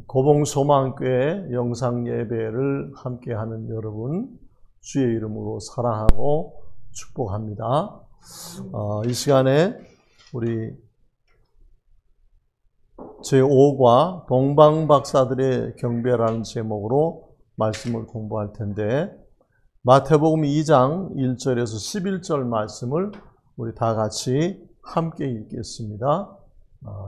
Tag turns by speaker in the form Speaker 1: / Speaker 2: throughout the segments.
Speaker 1: 고봉소망교회 영상예배를 함께하는 여러분, 주의 이름으로 사랑하고 축복합니다. 이 시간에 우리 제5과 동방박사들의 경배라는 제목으로 말씀을 공부할 텐데, 마태복음 2장 1절에서 11절 말씀을 우리 다 같이 함께 읽겠습니다.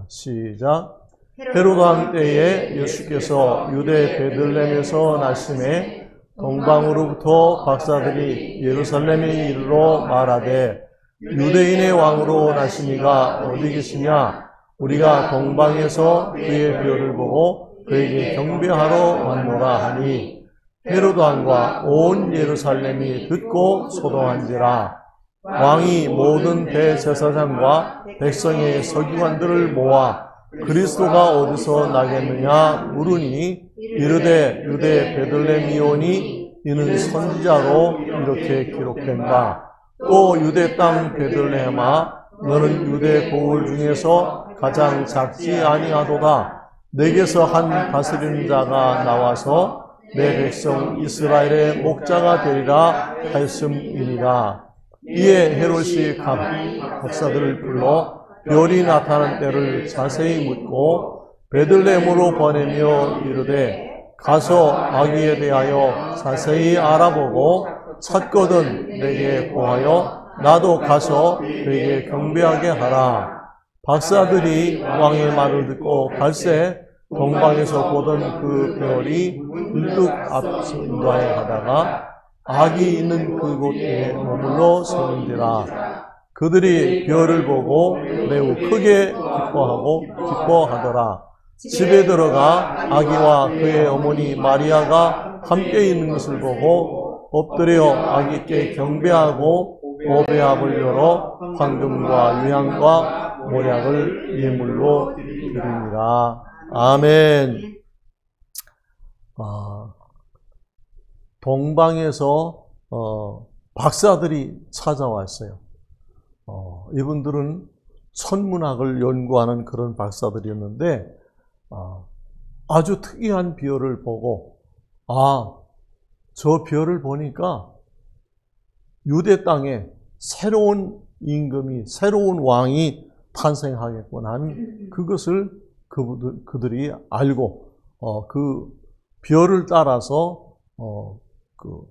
Speaker 1: 시작. 헤로드 왕 때에 예수께서 유대 베들레헴에서 나심에 동방으로부터 박사들이 예루살렘에 이르러 말하되, 유대인의 왕으로 나심이가 어디 계시냐? 우리가 동방에서 그의 별을 보고 그에게 경배하러 왔노라 하니, 헤로드 왕과 온 예루살렘이 듣고 소동한지라. 왕이 모든 대제사장과 백성의 서기관들을 모아 그리스도가 어디서 나겠느냐 물으니, 이르되 유대 베들레헴이오니 이는 선지자로 이렇게 기록된다. 또 유대 땅 베들레헴아, 너는 유대 고을 중에서 가장 작지 아니하도다. 내게서 한 다스리는 자가 나와서 내 백성 이스라엘의 목자가 되리라 하였음이니라. 이에 헤롯이 각 박사들을 불러 별이 나타난 때를 자세히 묻고 베들레헴으로 보내며 이르되, 가서 아기에 대하여 자세히 알아보고 찾거든 내게 보하여 나도 가서 그에게 경배하게 하라. 박사들이 왕의 말을 듣고 갈새 동방에서 보던 그 별이 불뚝 앞서 인도하여 가다가 아기 있는 그곳에 머물러 서는지라. 그들이 별을 보고 매우 크게 기뻐하더라. 집에 들어가 아기와 그의 어머니 마리아가 함께 있는 것을 보고 엎드려 아기께 경배하고 보배압을 열어 황금과 유향과 모략을 예물로 드리니라. 아멘. 동방에서 박사들이 찾아왔어요. 이분들은 천문학을 연구하는 그런 박사들이었는데, 아주 특이한 별을 보고, 저 별을 보니까 유대 땅에 새로운 임금이, 새로운 왕이 탄생하겠구나 하는 그것을 그들이 알고, 그 별을 따라서 그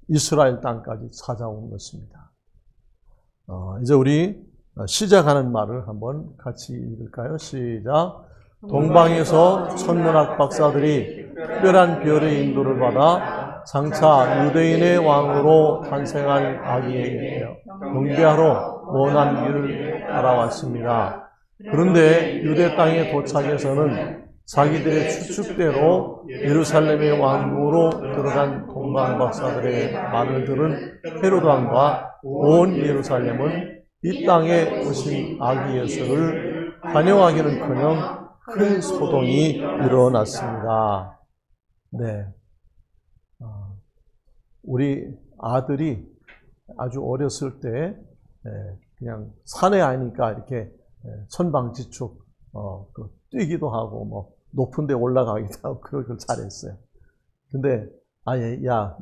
Speaker 1: 이스라엘 땅까지 찾아온 것입니다. 이제 우리 시작하는 말을 한번 같이 읽을까요? 시작. 동방에서 천문학 박사들이 특별한 별의 인도를 받아 장차 유대인의 왕으로 탄생할 아기에게 경배하러 먼 길을 따라왔습니다. 그런데 유대 땅에 도착해서는 자기들의 추측대로 예루살렘의 왕궁으로 들어간 동방 박사들의 말을 들은 헤로드 왕과 온 예루살렘은 이 땅에 오신 아기 예수를 환영하기는커녕 큰 소동이 일어났습니다. 네, 우리 아들이 아주 어렸을 때 그냥 사내 아이니까 이렇게 천방지축 뛰기도 하고 뭐 높은 데 올라가기도 하고 그걸 잘했어요. 근데 야,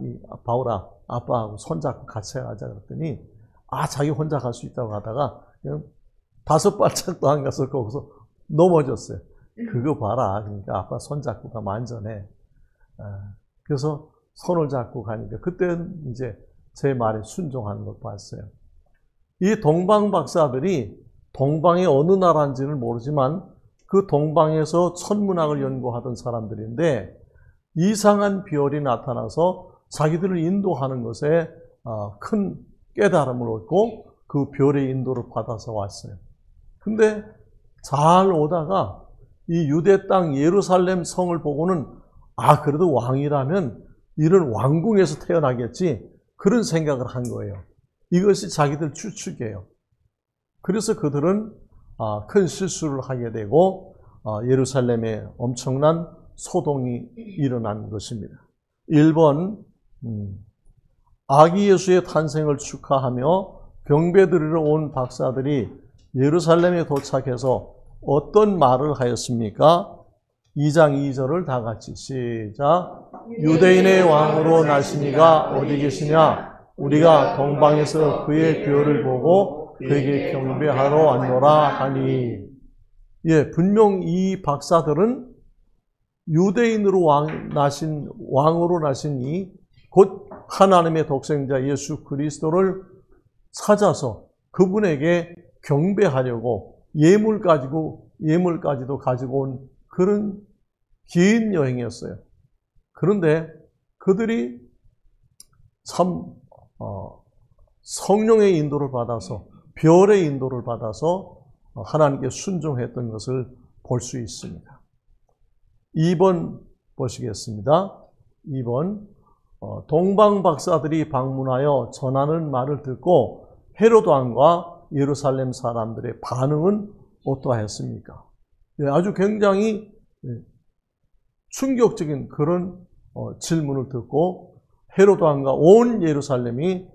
Speaker 1: 바울아, 아빠하고 손잡고 같이 가자 그랬더니 자기 혼자 갈 수 있다고 하다가 그냥 5발짝도 안 가서 거기서 넘어졌어요. 그거 봐라. 그러니까 아빠 손잡고 가면 안전해. 그래서 손을 잡고 가니까 그때는 이제 제 말에 순종하는 걸 봤어요. 이 동방 박사들이 동방의 어느 나라인지는 모르지만 그 동방에서 천문학을 연구하던 사람들인데, 이상한 별이 나타나서 자기들을 인도하는 것에 큰 깨달음을 얻고 그 별의 인도를 받아서 왔어요. 근데 잘 오다가 이 유대 땅 예루살렘 성을 보고는 그래도 왕이라면 이런 왕궁에서 태어나겠지, 그런 생각을 한 거예요. 이것이 자기들 추측이에요. 그래서 그들은 큰 실수를 하게 되고 예루살렘에 엄청난 소동이 일어난 것입니다. 1번, 아기 예수의 탄생을 축하하며 경배드리러 온 박사들이 예루살렘에 도착해서 어떤 말을 하였습니까? 2장 2절을 다 같이 시작. 유대인의 왕으로 나시니가 어디 계시냐? 우리가 동방에서 그의 교를 보고 그에게 경배하러 왔노라 하니. 예, 분명 이 박사들은 유대인으로 왕으로 나시니 곧 하나님의 독생자 예수 그리스도를 찾아서 그분에게 경배하려고 예물까지도 가지고 온 그런 긴 여행이었어요. 그런데 그들이 참 성령의 인도를 받아서, 별의 인도를 받아서 하나님께 순종했던 것을 볼 수 있습니다. 2번 보시겠습니다. 2번 동방 박사들이 방문하여 전하는 말을 듣고 헤로드 왕과 예루살렘 사람들의 반응은 어떠하였습니까? 아주 굉장히 충격적인 그런 질문을 듣고 헤로드 왕과 온 예루살렘이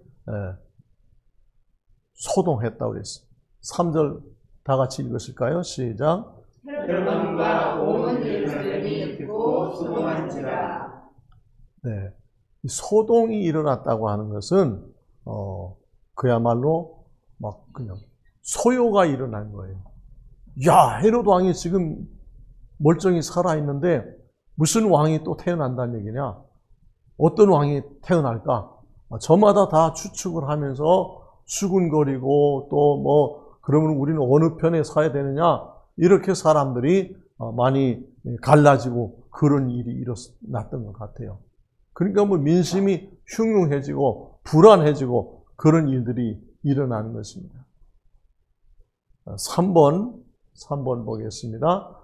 Speaker 1: 소동했다고 그랬어요. 3절 다 같이 읽으실까요? 시작.
Speaker 2: 헤로드 왕과 온 예루살렘이 듣고 소동한지라.
Speaker 1: 네, 소동이 일어났다고 하는 것은 그야말로 막 그냥 소요가 일어난 거예요. 야, 헤로드 왕이 지금 멀쩡히 살아있는데 무슨 왕이 또 태어난다는 얘기냐? 어떤 왕이 태어날까? 저마다 다 추측을 하면서 수군거리고 또 뭐 그러면 우리는 어느 편에 서야 되느냐? 이렇게 사람들이 많이 갈라지고 그런 일이 일어났던 것 같아요. 그러니까 뭐 민심이 흉흉해지고 불안해지고 그런 일들이 일어나는 것입니다. 3번 보겠습니다.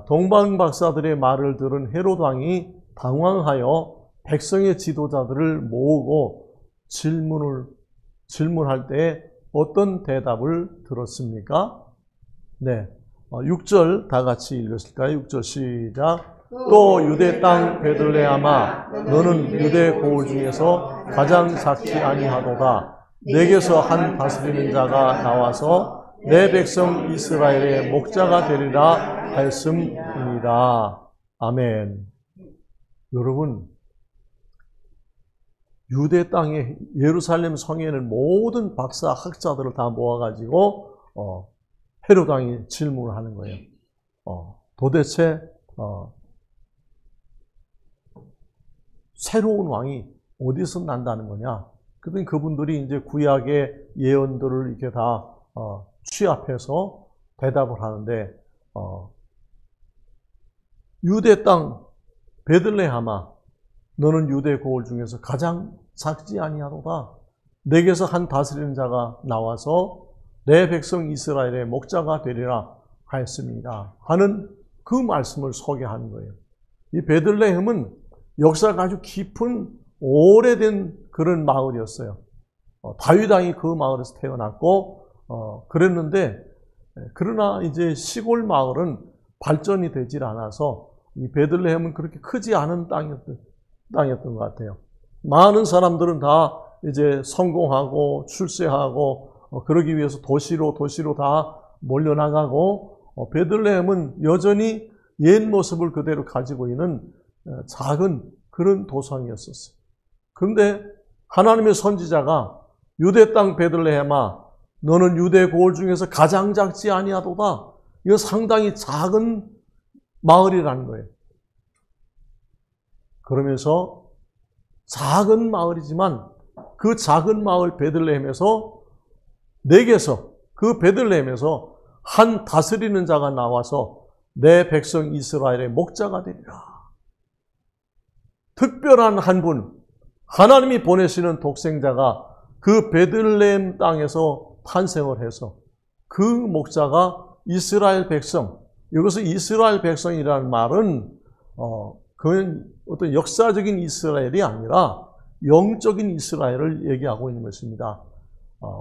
Speaker 1: 동방 박사들의 말을 들은 헤로드 왕이 당황하여 백성의 지도자들을 모으고 질문할 때 어떤 대답을 들었습니까? 네, 6절 다 같이 읽으실까요? 6절 시작. 또 유대 땅 베들레헴아, 너는 유대 고을 중에서 가장 작지 아니하도다. 내게서 한 다스리는 자가 나와서 내 백성 이스라엘의 목자가 되리라 하였음이니라. 아멘. 여러분, 유대 땅에 예루살렘 성에는 모든 박사 학자들을 다 모아가지고 헤로드 왕이 질문을 하는 거예요. 도대체 새로운 왕이 어디서 난다는 거냐? 그랬더니 그분들이 이제 구약의 예언들을 이렇게 다 취합해서 대답을 하는데 유대 땅 베들레헴아, 너는 유대 고을 중에서 가장 작지 아니하도다. 내게서 한 다스리는 자가 나와서 내 백성 이스라엘의 목자가 되리라 하였습니다. 하는 그 말씀을 소개하는 거예요. 이 베들레헴은 역사가 아주 깊은 오래된 그런 마을이었어요. 다윗 왕이 그 마을에서 태어났고 그랬는데, 그러나 이제 시골 마을은 발전이 되질 않아서 이 베들레헴은 그렇게 크지 않은 땅이었던 것 같아요. 많은 사람들은 다 이제 성공하고 출세하고 그러기 위해서 도시로 다 몰려나가고, 베들레헴은 여전히 옛 모습을 그대로 가지고 있는 작은 그런 도성이었었어요. 그런데 하나님의 선지자가 유대 땅 베들레헴아, 너는 유대 고을 중에서 가장 작지 아니하도다. 이거 상당히 작은 마을이라는 거예요. 그러면서 작은 마을이지만 그 작은 마을 베들레헴에서 그 베들레헴에서 한 다스리는 자가 나와서 내 백성 이스라엘의 목자가 되리라. 특별한 한 분, 하나님이 보내시는 독생자가 그 베들레헴 땅에서 탄생을 해서 그 목자가 이스라엘 백성, 여기서 이스라엘 백성이라는 말은 그건 어떤 역사적인 이스라엘이 아니라 영적인 이스라엘을 얘기하고 있는 것입니다.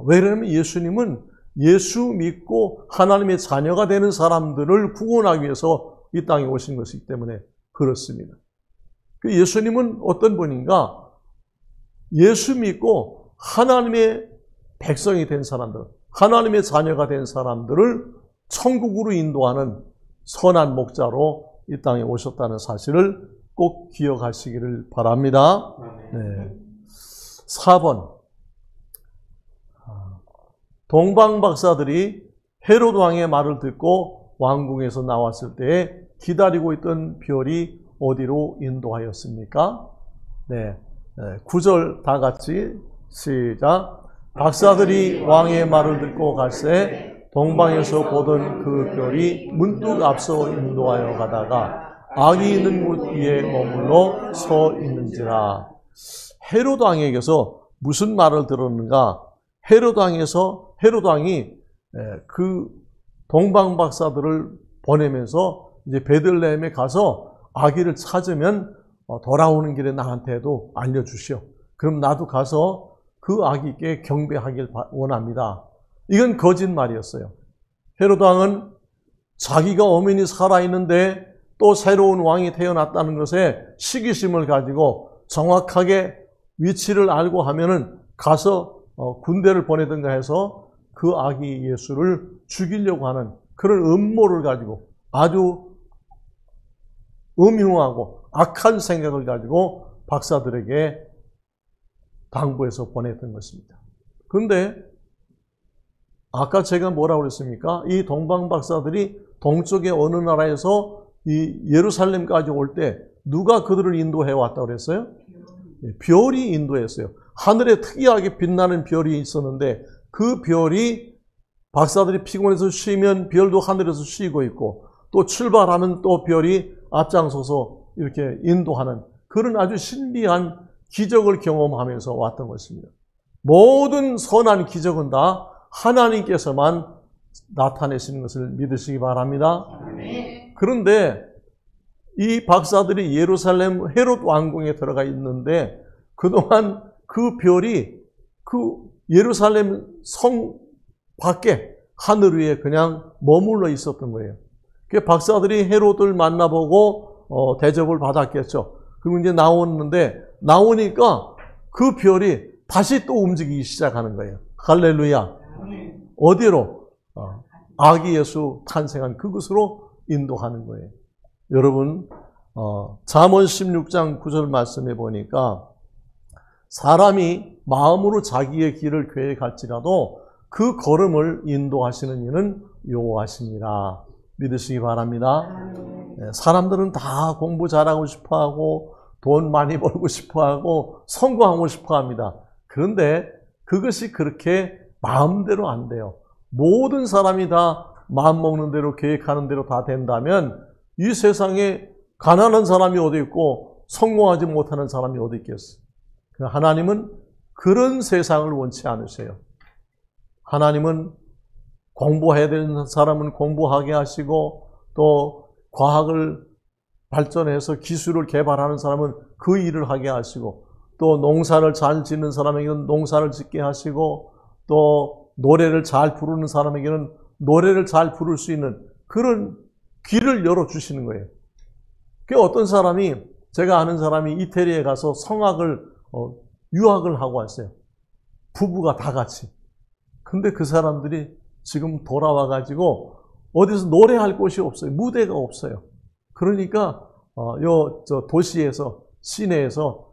Speaker 1: 왜냐하면 예수님은 예수 믿고 하나님의 자녀가 되는 사람들을 구원하기 위해서 이 땅에 오신 것이기 때문에 그렇습니다. 그 예수님은 어떤 분인가? 예수 믿고 하나님의 백성이 된 사람들, 하나님의 자녀가 된 사람들을 천국으로 인도하는 선한 목자로 이 땅에 오셨다는 사실을 꼭 기억하시기를 바랍니다. 네. 4번. 동방 박사들이 헤롯 왕의 말을 듣고 왕궁에서 나왔을 때에 기다리고 있던 별이 어디로 인도하였습니까? 네. 9절 다 같이 시작. 박사들이 왕의 말을 듣고 갈새 동방에서 보던 그 별이 문득 앞서 인도하여 가다가 아기 있는 곳 위에 머물러 서 있는지라. 헤롯 왕에게서 무슨 말을 들었는가? 헤롯 왕이 그 동방 박사들을 보내면서 이제 베들레헴에 가서 아기를 찾으면 돌아오는 길에 나한테도 알려주시오. 그럼 나도 가서 그 아기께 경배하길 원합니다. 이건 거짓말이었어요. 헤롯 왕은 자기가 엄연히 살아있는데 또 새로운 왕이 태어났다는 것에 시기심을 가지고 정확하게 위치를 알고 하면은 가서 군대를 보내든가 해서 그 아기 예수를 죽이려고 하는 그런 음모를 가지고 아주 음흉하고 악한 생각을 가지고 박사들에게 당부해서 보냈던 것입니다. 그런데 아까 제가 뭐라고 그랬습니까? 이 동방 박사들이 동쪽의 어느 나라에서 이 예루살렘까지 올 때 누가 그들을 인도해 왔다고 그랬어요? 별이 인도했어요. 하늘에 특이하게 빛나는 별이 있었는데 그 별이 박사들이 피곤해서 쉬면 별도 하늘에서 쉬고 있고 또 출발하면 또 별이 앞장서서 이렇게 인도하는 그런 아주 신비한 기적을 경험하면서 왔던 것입니다. 모든 선한 기적은 다 하나님께서만 나타내시는 것을 믿으시기 바랍니다. 그런데 이 박사들이 예루살렘 헤롯 왕궁에 들어가 있는데 그동안 그 별이 그 예루살렘 성 밖에 하늘 위에 그냥 머물러 있었던 거예요. 그 박사들이 헤롯을 만나보고 대접을 받았겠죠. 그리고 이제 나오니까 그 별이 다시 또 움직이기 시작하는 거예요. 할렐루야. 어디로? 아기 예수 탄생한 그곳으로 인도하는 거예요. 여러분, 잠언 16장 9절 말씀에 보니까 사람이 마음으로 자기의 길을 계획할지라도 그 걸음을 인도하시는 이는 여호와시니라. 믿으시기 바랍니다. 사람들은 다 공부 잘하고 싶어하고 돈 많이 벌고 싶어하고 성공하고 싶어합니다. 그런데 그것이 그렇게 마음대로 안 돼요. 모든 사람이 다 마음먹는 대로 계획하는 대로 다 된다면 이 세상에 가난한 사람이 어디 있고 성공하지 못하는 사람이 어디 있겠어요? 하나님은 그런 세상을 원치 않으세요. 하나님은 공부해야 되는 사람은 공부하게 하시고 또 과학을 발전해서 기술을 개발하는 사람은 그 일을 하게 하시고 또 농사를 잘 짓는 사람에게는 농사를 짓게 하시고 또 노래를 잘 부르는 사람에게는 노래를 잘 부를 수 있는 그런 길을 열어주시는 거예요. 그 어떤 사람이 제가 아는 사람이 이태리에 가서 성악을 유학을 하고 왔어요. 부부가 다 같이. 근데 그 사람들이 지금 돌아와가지고 어디서 노래할 곳이 없어요. 무대가 없어요. 그러니까 저 도시에서 시내에서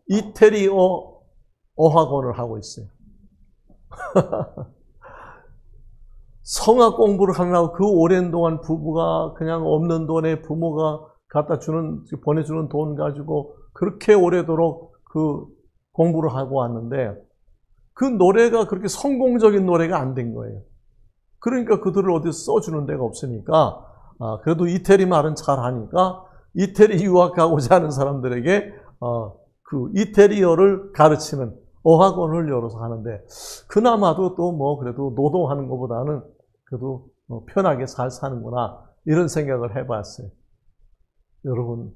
Speaker 1: 이태리어 어학원을 하고 있어요. 성악 공부를 하느라고 그 오랜 동안 부부가 그냥 없는 돈에 부모가 보내주는 돈 가지고 그렇게 오래도록 그 공부를 하고 왔는데 그 노래가 그렇게 성공적인 노래가 안 된 거예요. 그러니까 그들을 어디서 써주는 데가 없으니까 그래도 이태리 말은 잘하니까 이태리 유학하고자 하는 사람들에게 그 이태리어를 가르치는 어학원을 열어서 하는데 그나마도 또 뭐 그래도 노동하는 것보다는 그래도 편하게 잘 사는구나 이런 생각을 해봤어요. 여러분,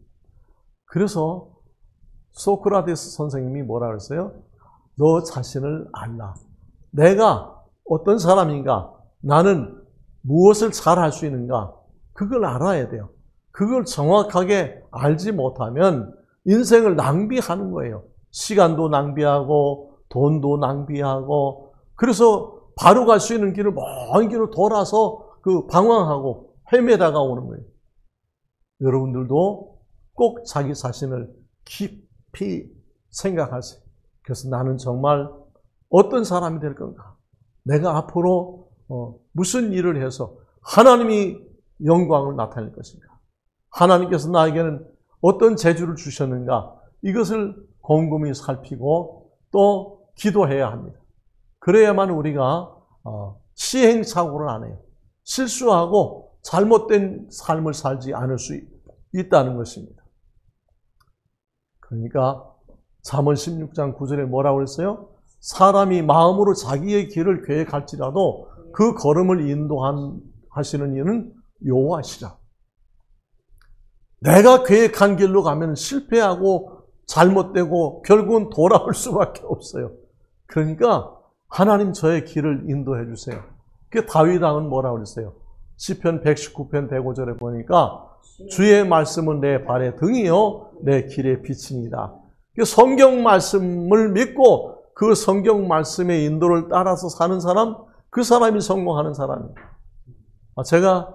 Speaker 1: 그래서 소크라테스 선생님이 뭐라 그랬어요? 너 자신을 알라. 내가 어떤 사람인가? 나는 무엇을 잘 할 수 있는가? 그걸 알아야 돼요. 그걸 정확하게 알지 못하면 인생을 낭비하는 거예요. 시간도 낭비하고 돈도 낭비하고 그래서 바로 갈 수 있는 길을 먼 길로 돌아서 그 방황하고 헤매다가 오는 거예요. 여러분들도 꼭 자기 자신을 깊이 생각하세요. 그래서 나는 정말 어떤 사람이 될 건가? 내가 앞으로 무슨 일을 해서 하나님이 영광을 나타낼 것인가? 하나님께서 나에게는 어떤 재주를 주셨는가? 이것을 곰곰이 살피고 또 기도해야 합니다. 그래야만 우리가 시행착오를 안 해요. 실수하고 잘못된 삶을 살지 않을 수 있다는 것입니다. 그러니까 잠언 16장 9절에 뭐라고 그랬어요? 사람이 마음으로 자기의 길을 계획할지라도 그 걸음을 인도하시는 이는 여호와시라. 내가 계획한 길로 가면 실패하고 잘못되고 결국은 돌아올 수밖에 없어요. 그러니까 하나님 저의 길을 인도해 주세요. 그 다윗 왕은 뭐라고 그랬어요? 시편 119편 105절에 보니까 주의 말씀은 내 발의 등이요 내 길의 빛이니이다. 성경 말씀을 믿고 그 성경 말씀의 인도를 따라서 사는 사람, 그 사람이 성공하는 사람입니다. 제가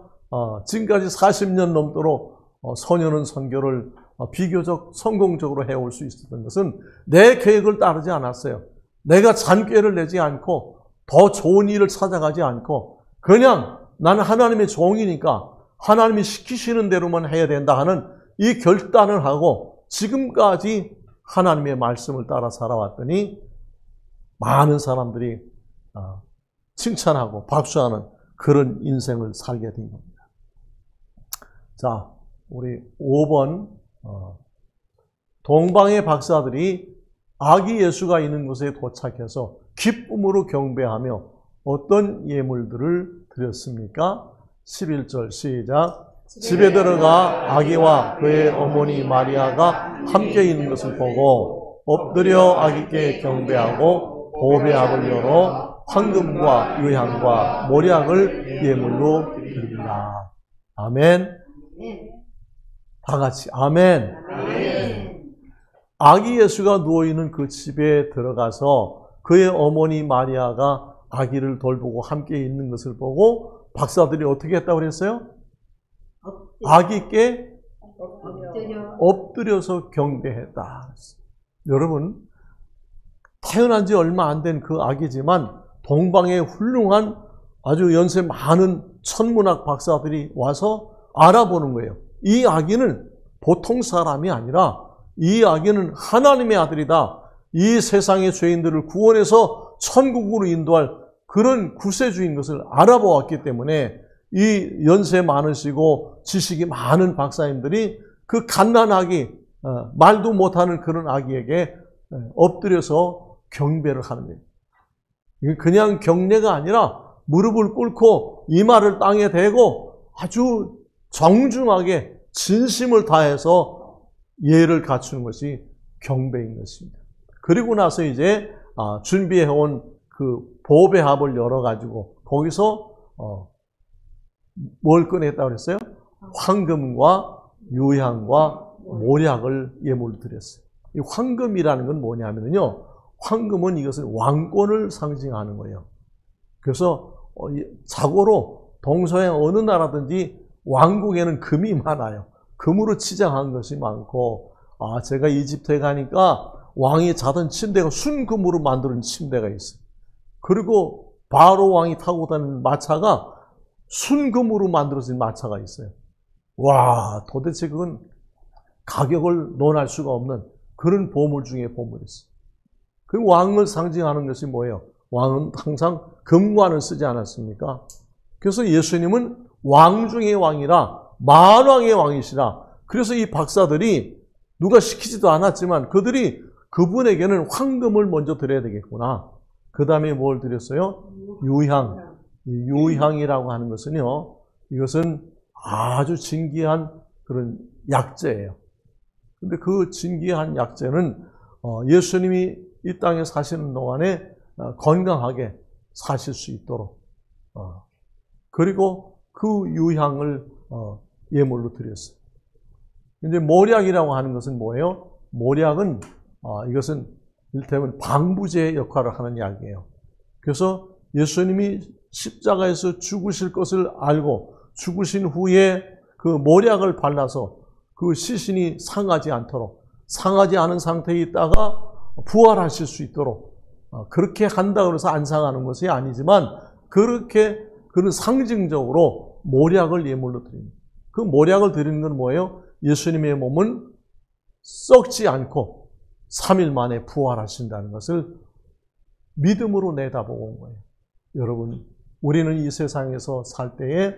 Speaker 1: 지금까지 40년 넘도록 소년원 선교를 비교적 성공적으로 해올 수 있었던 것은 내 계획을 따르지 않았어요. 내가 잔꾀를 내지 않고 더 좋은 일을 찾아가지 않고 그냥 나는 하나님의 종이니까 하나님이 시키시는 대로만 해야 된다 하는 이 결단을 하고 지금까지 하나님의 말씀을 따라 살아왔더니 많은 사람들이 칭찬하고 박수하는 그런 인생을 살게 된 겁니다. 자, 우리 5번 동방의 박사들이 아기 예수가 있는 곳에 도착해서 기쁨으로 경배하며 어떤 예물들을 드렸습니까? 11절 시작. 집에 들어가 아기와 그의 어머니 마리아가 함께 있는 것을 보고 엎드려 아기께 경배하고 보배합을 열어 황금과 유향과 모략을 예물로 드립니다. 아멘. 다 같이 아멘. 아기 예수가 누워있는 그 집에 들어가서 그의 어머니 마리아가 아기를 돌보고 함께 있는 것을 보고 박사들이 어떻게 했다고 그랬어요? 아기께 엎드려서 경배했다. 여러분, 태어난 지 얼마 안 된 그 아기지만 동방의 훌륭한 아주 연세 많은 천문학 박사들이 와서 알아보는 거예요. 이 아기는 보통 사람이 아니라 이 아기는 하나님의 아들이다. 이 세상의 죄인들을 구원해서 천국으로 인도할 그런 구세주인 것을 알아보았기 때문에 이 연세 많으시고 지식이 많은 박사님들이 그 갓난아기, 말도 못하는 그런 아기에게 엎드려서 경배를 하는 거예요. 그냥 경례가 아니라 무릎을 꿇고 이마를 땅에 대고 아주 정중하게 진심을 다해서 예를 갖추는 것이 경배인 것입니다. 그리고 나서 이제 준비해온 그 보배합을 열어가지고 거기서 뭘 꺼냈다고 그랬어요? 황금과 유향과 모략을 예물로 드렸어요. 이 황금이라는 건 뭐냐면요. 황금은 이것은 왕권을 상징하는 거예요. 그래서 자고로 동서양 어느 나라든지 왕국에는 금이 많아요. 금으로 치장한 것이 많고, 제가 이집트에 가니까 왕이 자던 침대가 순금으로 만드는 침대가 있어요. 그리고 바로 왕이 타고 다니는 마차가 순금으로 만들어진 마차가 있어요. 와, 도대체 그건 가격을 논할 수가 없는 그런 보물 중에 보물이었어요. 그 왕을 상징하는 것이 뭐예요? 왕은 항상 금관을 쓰지 않았습니까? 그래서 예수님은 왕 중의 왕이라 만왕의 왕이시라. 그래서 이 박사들이 누가 시키지도 않았지만 그들이 그분에게는 황금을 먼저 드려야 되겠구나. 그 다음에 뭘 드렸어요? 유향. 유향이라고 하는 것은요, 이것은 아주 진귀한 그런 약재예요. 근데 그 진귀한 약재는 예수님이 이 땅에 사시는 동안에 건강하게 사실 수 있도록 그리고 그 유향을 예물로 드렸어요. 이제 모략이라고 하는 것은 뭐예요? 모략은 이것은 이를테면 방부제 역할을 하는 약이에요. 그래서 예수님이 십자가에서 죽으실 것을 알고 죽으신 후에 그 모략을 발라서 그 시신이 상하지 않도록, 상하지 않은 상태에 있다가 부활하실 수 있도록 그렇게 한다고 해서 안 상하는 것이 아니지만 그렇게 그런 상징적으로 모략을 예물로 드립니다. 그 모략을 드리는 건 뭐예요? 예수님의 몸은 썩지 않고 3일 만에 부활하신다는 것을 믿음으로 내다보고 온 거예요. 여러분, 우리는 이 세상에서 살 때에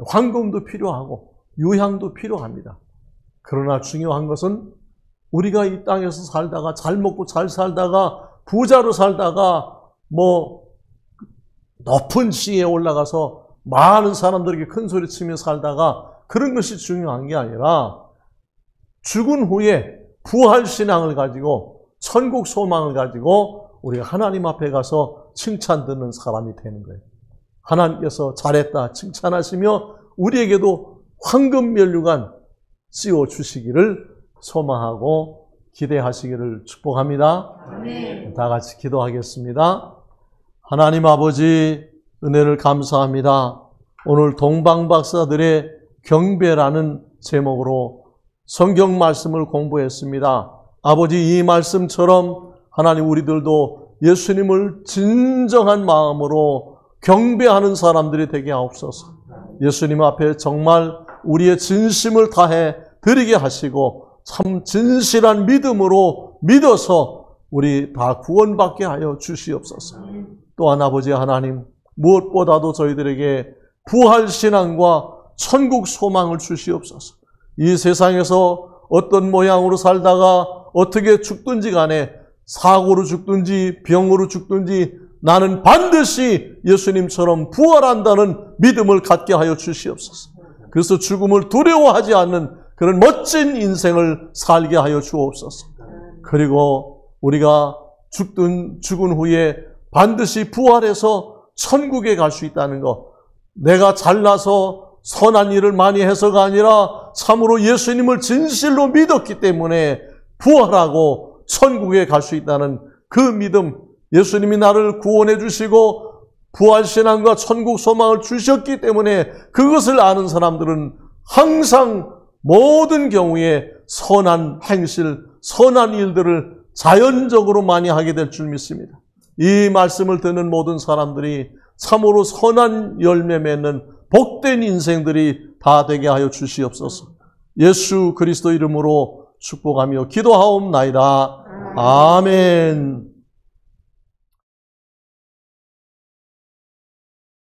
Speaker 1: 황금도 필요하고 유향도 필요합니다. 그러나 중요한 것은 우리가 이 땅에서 살다가 잘 먹고 잘 살다가 부자로 살다가 높은 지위에 올라가서 많은 사람들에게 큰 소리 치며 살다가 그런 것이 중요한 게 아니라 죽은 후에 부활신앙을 가지고 천국 소망을 가지고 우리가 하나님 앞에 가서 칭찬 듣는 사람이 되는 거예요. 하나님께서 잘했다 칭찬하시며 우리에게도 황금 면류관 씌워 주시기를 소망하고 기대하시기를 축복합니다.
Speaker 2: 아멘.
Speaker 1: 다 같이 기도하겠습니다. 하나님 아버지, 은혜를 감사합니다. 오늘 동방박사들의 경배라는 제목으로 성경 말씀을 공부했습니다. 아버지, 이 말씀처럼 하나님 우리들도 예수님을 진정한 마음으로 경배하는 사람들이 되게 하옵소서. 예수님 앞에 정말 우리의 진심을 다해 드리게 하시고 참 진실한 믿음으로 믿어서 우리 다 구원받게 하여 주시옵소서. 또한 아버지 하나님, 무엇보다도 저희들에게 부활신앙과 천국 소망을 주시옵소서. 이 세상에서 어떤 모양으로 살다가 어떻게 죽든지 간에 사고로 죽든지 병으로 죽든지 나는 반드시 예수님처럼 부활한다는 믿음을 갖게 하여 주시옵소서. 그래서 죽음을 두려워하지 않는 그런 멋진 인생을 살게 하여 주옵소서. 그리고 우리가 죽은 후에 반드시 부활해서 천국에 갈 수 있다는 것, 내가 잘나서 선한 일을 많이 해서가 아니라 참으로 예수님을 진실로 믿었기 때문에 부활하고 천국에 갈 수 있다는 그 믿음, 예수님이 나를 구원해 주시고 부활신앙과 천국 소망을 주셨기 때문에 그것을 아는 사람들은 항상 모든 경우에 선한 행실, 선한 일들을 자연적으로 많이 하게 될 줄 믿습니다. 이 말씀을 듣는 모든 사람들이 참으로 선한 열매 맺는 복된 인생들이 다 되게 하여 주시옵소서. 예수 그리스도 이름으로 축복하며 기도하옵나이다. 아멘.